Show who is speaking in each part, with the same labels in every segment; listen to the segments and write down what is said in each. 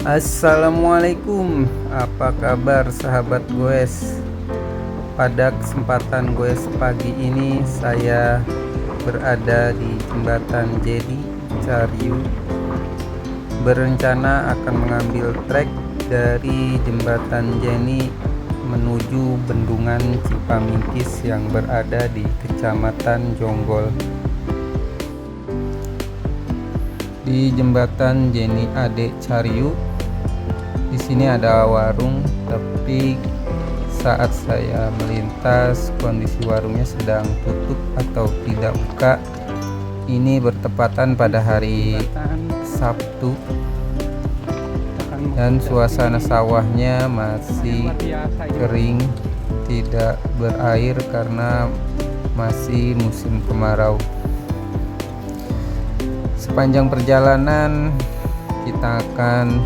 Speaker 1: Assalamualaikum, apa kabar sahabat goes? Pada kesempatan goes pagi ini saya berada di jembatan Jedi Cariu, berencana akan mengambil trek dari jembatan Jeni menuju bendungan Cipamingkis yang berada di Kecamatan Jonggol. Di jembatan Jeni Ade Cariu, di sini ada warung, tapi saat saya melintas kondisi warungnya sedang tutup atau tidak buka. Ini bertepatan pada hari Sabtu dan suasana sawahnya masih kering, tidak berair karena masih musim kemarau. Sepanjang perjalanan kita akan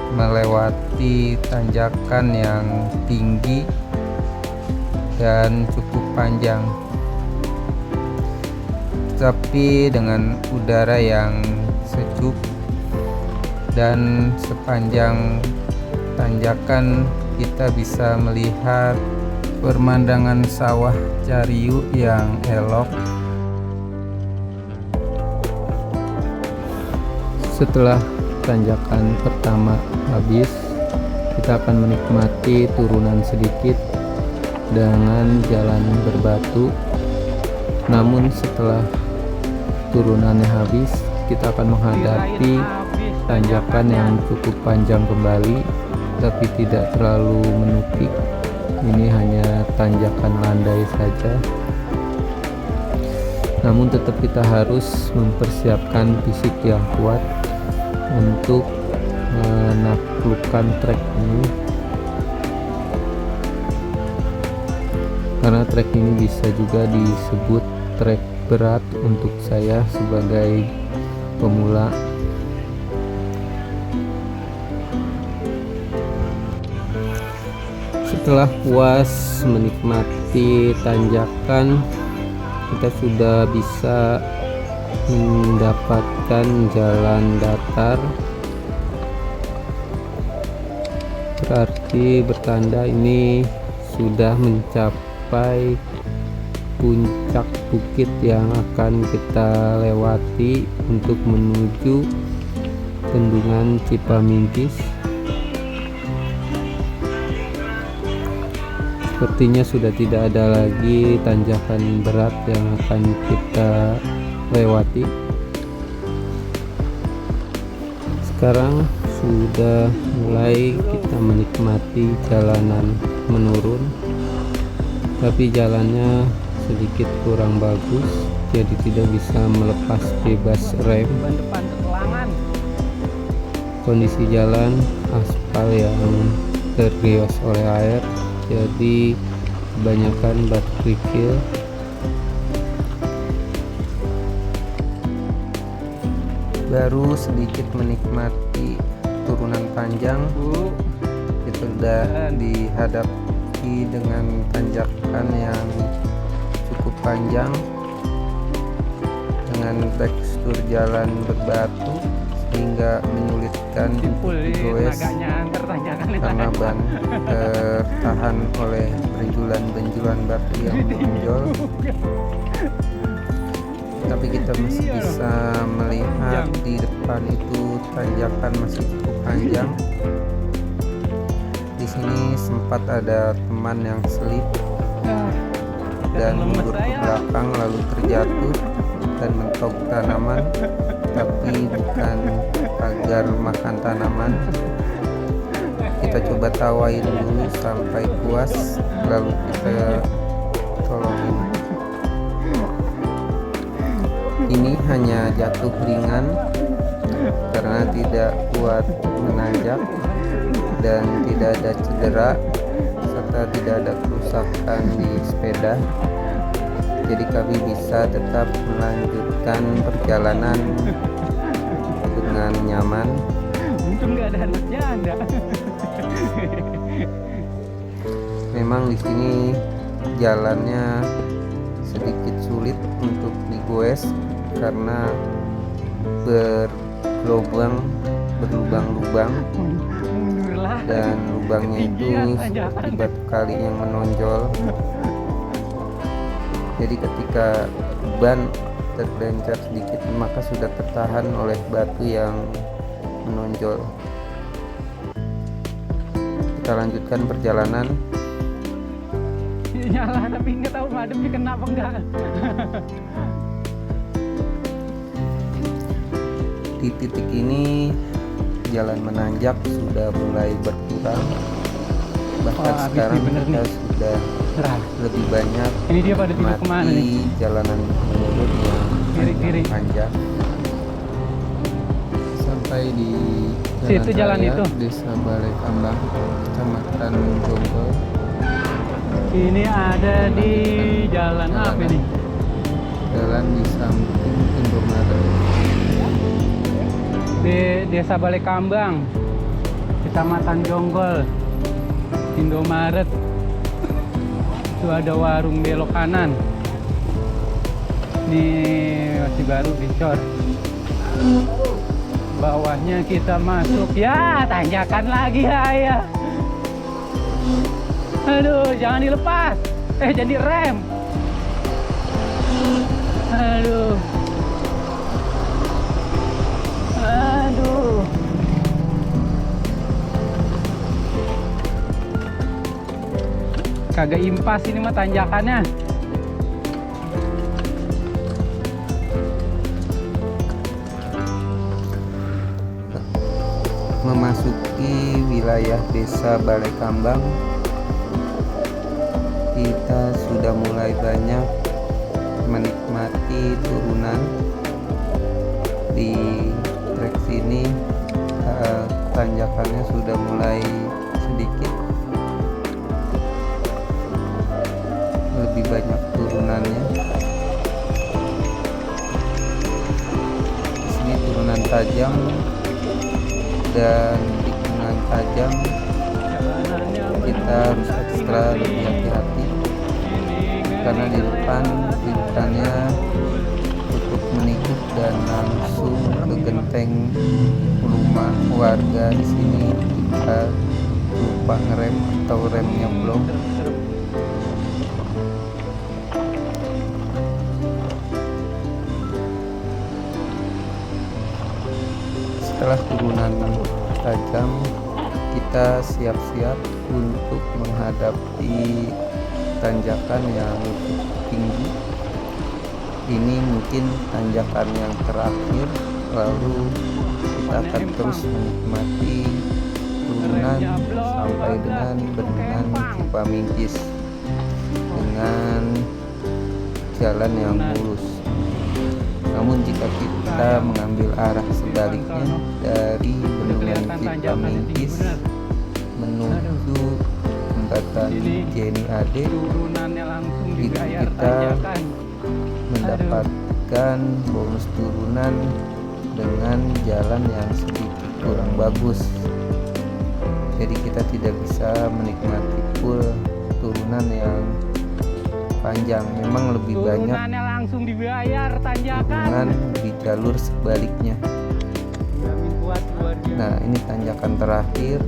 Speaker 1: melewati tanjakan yang tinggi dan cukup panjang, tapi dengan udara yang sejuk, dan sepanjang tanjakan kita bisa melihat pemandangan sawah Cariu yang elok. Setelah tanjakan pertama habis, kita akan menikmati turunan sedikit dengan jalan berbatu. Namun setelah turunannya habis, kita akan menghadapi tanjakan yang cukup panjang kembali, tapi tidak terlalu menukik. Ini hanya tanjakan landai saja. Namun tetap kita harus mempersiapkan fisik yang kuat untuk menaklukkan trek ini, karena trek ini bisa juga disebut trek berat untuk saya sebagai pemula. Setelah puas menikmati tanjakan, kita sudah bisa mendapatkan jalan datar, berarti bertanda ini sudah mencapai puncak bukit yang akan kita lewati untuk menuju bendungan Cipamingkis. Sepertinya sudah tidak ada lagi tanjakan berat yang akan kita lewati. Sekarang sudah mulai kita menikmati jalanan menurun, tapi jalannya sedikit kurang bagus, jadi tidak bisa melepas bebas rem. Kondisi jalan aspal yang tergios oleh air, jadi kebanyakan batu kerikil. Baru sedikit menikmati turunan panjang, kita sudah dihadapi dengan tanjakan yang cukup panjang dengan tekstur jalan berbatu sehingga menyulitkan goes karena ban tertahan oleh benjulan-benjulan batu yang menonjol. Tapi kita masih bisa melihat di depan itu tanjakan masih cukup panjang. Di sini sempat ada teman yang selip dan mundur ke belakang lalu terjatuh dan mentok tanaman, tapi bukan agar makan tanaman. Kita coba tawain dulu sampai puas, lalu kita tolongin. Ini hanya jatuh ringan karena tidak kuat menanjak dan tidak ada cedera serta tidak ada kerusakan di sepeda, jadi kami bisa tetap melanjutkan perjalanan dengan nyaman. Untung nggak ada anak janda. Memang di sini jalannya sedikit sulit untuk digoes karena bergelobang berlubang-lubang, dan lubangnya itu di batu kali yang menonjol. Jadi ketika ban tergencet sedikit maka sudah tertahan oleh batu yang menonjol. Kita lanjutkan perjalanan.
Speaker 2: Nyala tapi nggak tahu mademnya kena apa enggak.
Speaker 1: Di titik ini jalan menanjak sudah mulai berkurang, bahkan
Speaker 2: Wah,
Speaker 1: sekarang
Speaker 2: bener
Speaker 1: kita
Speaker 2: nih.
Speaker 1: sudah lebih banyak
Speaker 2: Ini dia pada tidur kemana nih?
Speaker 1: menikmati jalanan menurun yang
Speaker 2: Kiri-kiri.
Speaker 1: panjang. Sampai di
Speaker 2: Situ jalan
Speaker 1: raya
Speaker 2: itu.
Speaker 1: Desa Balai Kambang, Kecamatan Jonggol.
Speaker 2: Ini ada di jalan apa ini?
Speaker 1: Jalan di samping Indomaret.
Speaker 2: Di Desa Balai Kambang, Kecamatan Jonggol, Indomaret. Itu ada warung belok kanan. Ini masih baru dicor. Bawahnya kita masuk, ya tanjakan lagi ya. Aduh, jangan dilepas. Jangan direm. Aduh. Aduh. Kagak impas ini mah tanjakannya.
Speaker 1: Memasuki wilayah Desa Balai Kambang, kita sudah mulai banyak menikmati turunan. Di trek sini tanjakannya sudah mulai sedikit lebih banyak turunannya. Di sini turunan tajam dan tikungan tajam, kita harus ekstra lebih hati-hati karena di depan rintannya cukup menikut dan langsung ke genteng rumah warga. Di sini kita lupa ngerem atau remnya blong. Setelah turunan tajam, kita siap-siap untuk menghadapi tanjakan yang cukup tinggi. Ini mungkin tanjakan yang terakhir, lalu kita akan terus menikmati turunan sampai dengan bendungan Cipaminggis dengan jalan yang mulus. Namun jika kita mengambil arah sebaliknya dari bendungan Cipaminggis menuju jembatan Jenny Ade, itu kita mendapatkan bonus turunan dengan jalan yang sedikit kurang bagus. Jadi kita tidak bisa menikmati full turunan yang panjang. Memang lebih banyak
Speaker 2: langsung dibayar
Speaker 1: turunan di jalur sebaliknya. Nah, ini tanjakan terakhir.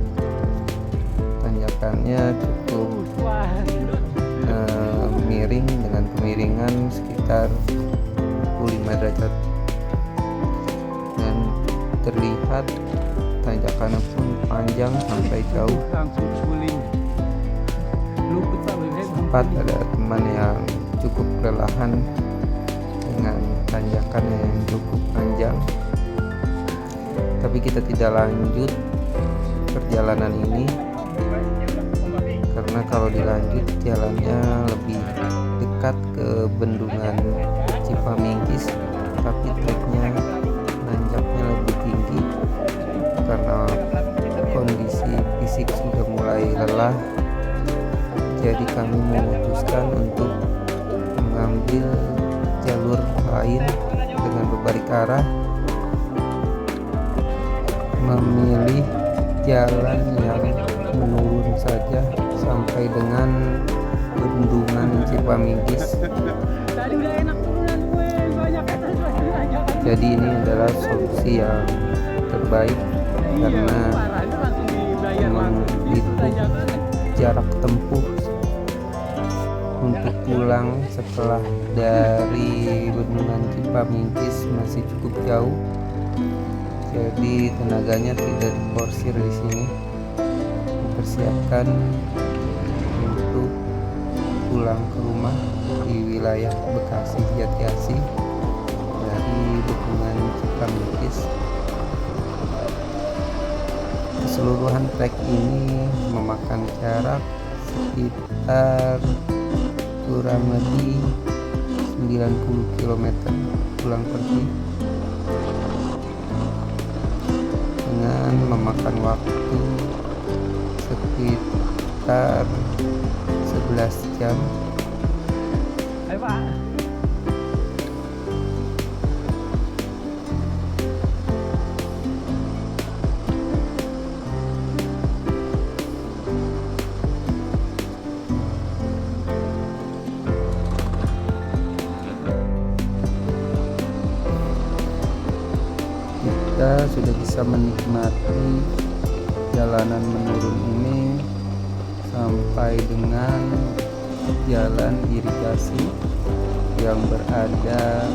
Speaker 1: Tanjakannya cukup miring dengan kemiringan sekitar 45 derajat, dan terlihat tanjakannya pun panjang sampai jauh. Sempat ada teman yang cukup kelelahan dengan tanjakan yang cukup panjang, tapi kita tidak lanjut perjalanan ini karena kalau dilanjut jalannya lebih dekat ke bendungan Cipaminggis, tapi treknya nanjaknya lebih tinggi. Karena kondisi fisik sudah mulai lelah, jadi kami memutuskan untuk mengambil jalur lain dengan berbalik arah, memilih jalan yang menurun saja sampai dengan bendungan Cipaminggis. Jadi ini adalah solusi yang terbaik karena
Speaker 2: parahnya langsung dibayar
Speaker 1: memang
Speaker 2: langsung
Speaker 1: itu
Speaker 2: tanjakannya.
Speaker 1: jarak tempuh untuk pulang setelah dari Bendungan Cipamingkis masih cukup jauh, jadi tenaganya tidak diporsir di sini, dipersiapkan untuk pulang ke rumah di wilayah Bekasi Jatiasi dari Bendungan Cipamingkis. Keseluruhan trek ini memakan jarak sekitar kurang lebih 90 km pulang pergi, dengan memakan waktu sekitar 11 jam.
Speaker 2: Ayo Pak.
Speaker 1: Kita sudah bisa menikmati jalanan menurun ini sampai dengan jalan irigasi yang berada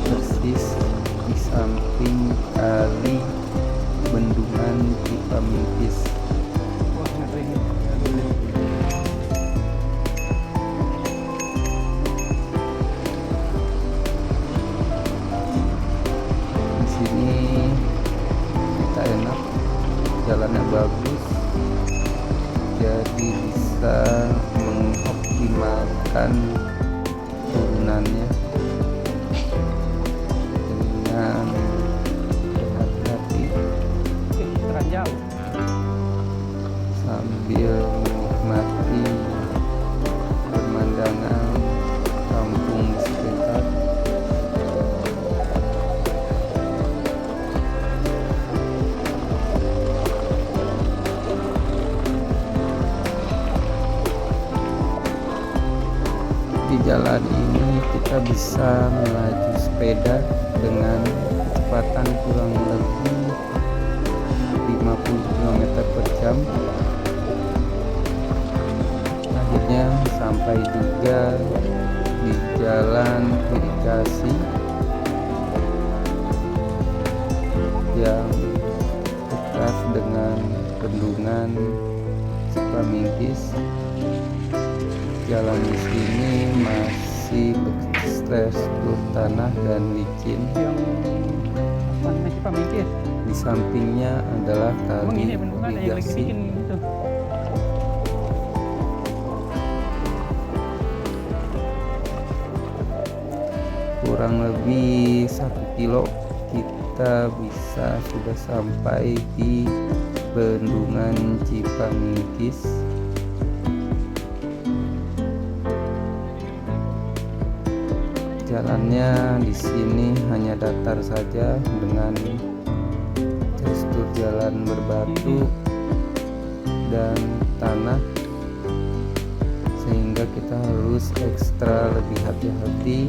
Speaker 1: persis di samping kali Bendungan Cipamingkis.
Speaker 2: Wah, ngeri.
Speaker 1: Di sini kita enak, jalannya bagus, jadi bisa mengoptimalkan turunannya dengan berhati-hati
Speaker 2: Terang jauh.
Speaker 1: sambil menikmati pemandangan kampung di sekitar. Di jalan ini kita bisa melaju sepeda dengan kecepatan kurang lebih 50 km per jam. Akhirnya sampai juga di jalan irigasi yang dekat dengan Bendungan Cipamingkis. Jalan di sini masih bertekstur tanah dan licin.
Speaker 2: Yang apa namanya Cipamingkis.
Speaker 1: Di sampingnya adalah
Speaker 2: Emang
Speaker 1: kali
Speaker 2: ini bendungan yang lagi
Speaker 1: irigasi.
Speaker 2: bikin gitu.
Speaker 1: Kurang lebih 1 kilo kita bisa sudah sampai di Bendungan Cipamingkis. Jalannya di sini hanya datar saja dengan tekstur jalan berbatu dan tanah, sehingga kita harus ekstra lebih hati-hati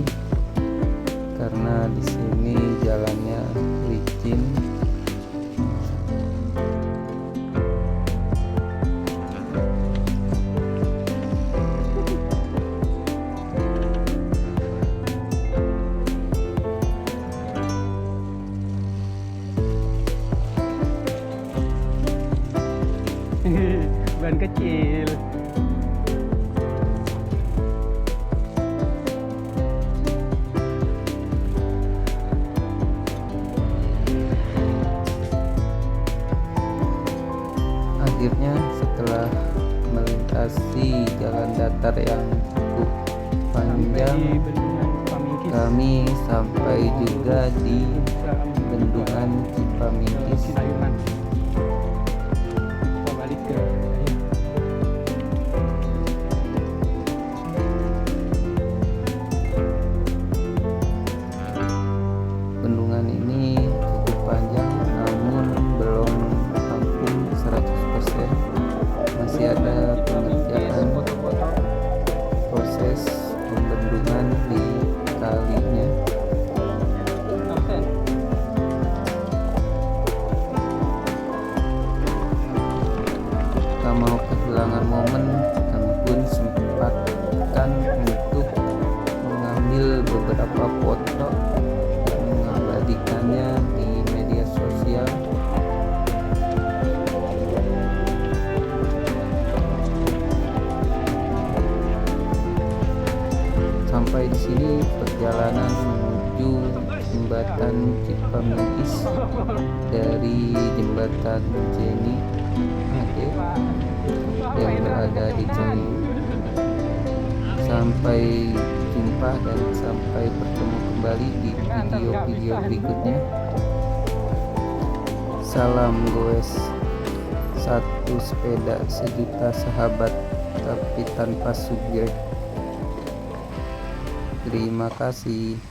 Speaker 1: karena di sini jalannya licin.
Speaker 2: Ban kecil.
Speaker 1: Akhirnya setelah melintasi jalan datar yang cukup panjang,
Speaker 2: Di bendungan Cipamingkis.
Speaker 1: kami sampai juga di Bendungan Cipamingkis.
Speaker 2: Ayunan. Kita balik ke
Speaker 1: Bendungan ini cukup panjang namun belum rampung 100%. Masih ada pengerjaan proses pembendungan di kalinya. jembatan Cipamedis dari jembatan Jenny Ade yang berada di Ciayu. Sampai jumpa dan sampai bertemu kembali di video-video berikutnya. Salam goes, satu sepeda sejuta sahabat tapi tanpa subjek. Terima kasih.